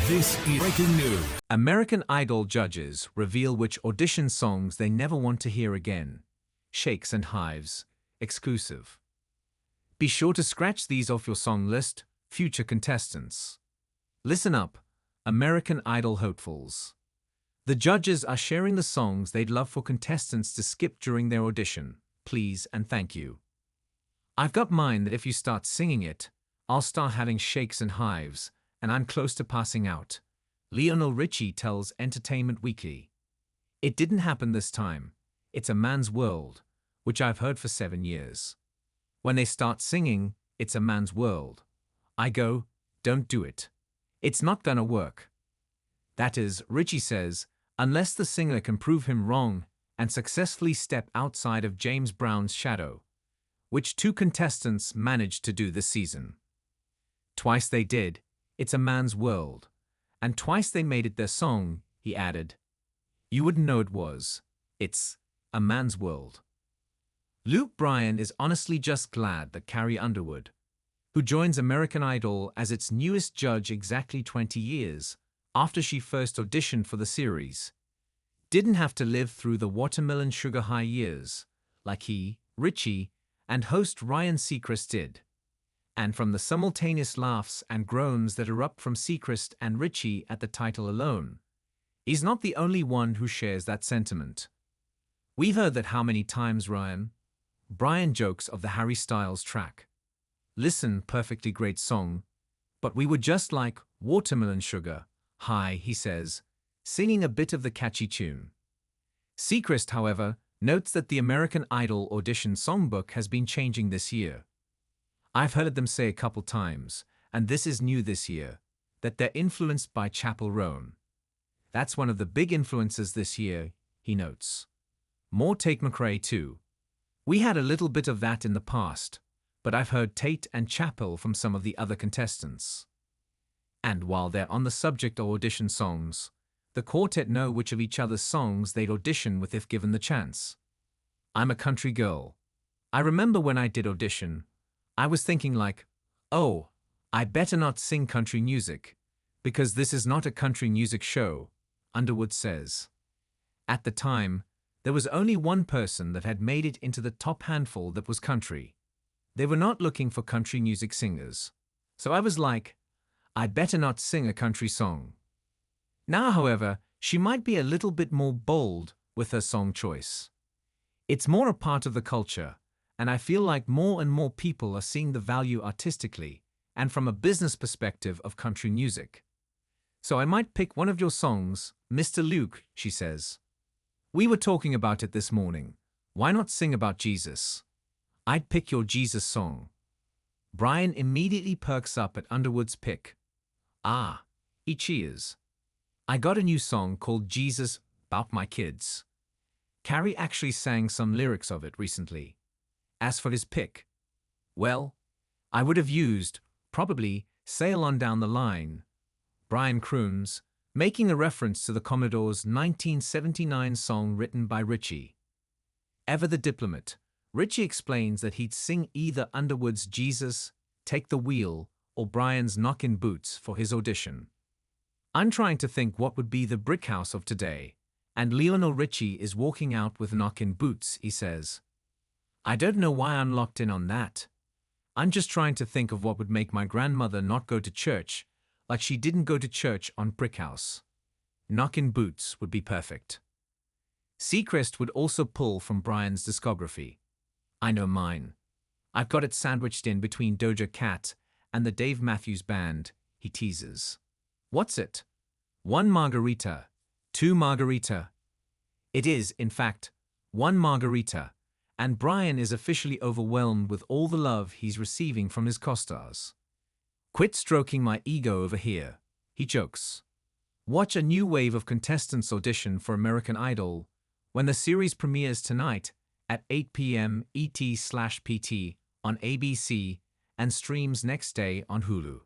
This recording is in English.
This is breaking news. American Idol judges reveal which audition songs they never want to hear again. Shakes and Hives. Exclusive. Be sure to scratch these off your song list, future contestants. Listen up, American Idol hopefuls. The judges are sharing the songs they'd love for contestants to skip during their audition. Please and thank you. I've got mine that if you start singing it, I'll start having shakes and hives, and I'm close to passing out. Lionel Richie tells Entertainment Weekly. It didn't happen this time. It's a man's world, which I've heard for 7 years. When they start singing, it's a man's world. I go, don't do it. It's not gonna work. That is, Richie says, unless the singer can prove him wrong and successfully step outside of James Brown's shadow, which 2 contestants managed to do this season. Twice they did. It's a man's world. And twice they made it their song, he added. You wouldn't know it was. It's a man's world. Luke Bryan is honestly just glad that Carrie Underwood, who joins American Idol as its newest judge exactly 20 years after she first auditioned for the series, didn't have to live through the watermelon sugar high years like he, Richie, and host Ryan Seacrest did. And from the simultaneous laughs and groans that erupt from Seacrest and Richie at the title alone, he's not the only one who shares that sentiment. We've heard that how many times, Ryan? Bryan jokes of the Harry Styles track. Listen, perfectly great song, but we would just like watermelon sugar high, he says, singing a bit of the catchy tune. Seacrest, however, notes that the American Idol audition songbook has been changing this year. I've heard them say a couple times, and this is new this year, that they're influenced by Chappell Roan. That's one of the big influences this year, he notes. More Tate McRae too. We had a little bit of that in the past, but I've heard Tate and Chappell from some of the other contestants. And while they're on the subject of audition songs, the quartet know which of each other's songs they'd audition with if given the chance. I'm a country girl. I remember when I did audition, I was thinking like, oh, I better not sing country music, because this is not a country music show, Underwood says. At the time, there was only one person that had made it into the top handful that was country. They were not looking for country music singers. So I was like, I better not sing a country song. Now, however, she might be a little bit more bold with her song choice. It's more a part of the culture, and I feel like more and more people are seeing the value artistically and from a business perspective of country music. So I might pick one of your songs, Mr. Luke, she says. We were talking about it this morning. Why not sing about Jesus? I'd pick your Jesus song. Bryan immediately perks up at Underwood's pick. Ah, he cheers. I got a new song called Jesus, 'Bout My Kids. Carrie actually sang some lyrics of it recently. As for his pick, well, I would have used, probably, Sail On Down the Line. Bryan croons, making a reference to the Commodore's 1979 song written by Richie. Ever the diplomat, Richie explains that he'd sing either Underwood's Jesus, Take the Wheel, or Bryan's Knockin' Boots for his audition. I'm trying to think what would be the brick house of today, and Lionel Richie is walking out with Knockin' Boots, he says. I don't know why I'm locked in on that. I'm just trying to think of what would make my grandmother not go to church, like she didn't go to church on Brick House. Knockin' Boots would be perfect. Seacrest would also pull from Bryan's discography. I know mine. I've got it sandwiched in between Doja Cat and the Dave Matthews Band, he teases. What's it? 1 margarita, 2 margarita. It is, in fact, 1 margarita. And Bryan is officially overwhelmed with all the love he's receiving from his co-stars. Quit stroking my ego over here, he jokes. Watch a new wave of contestants audition for American Idol when the series premieres tonight at 8 p.m. ET/PT on ABC and streams next day on Hulu.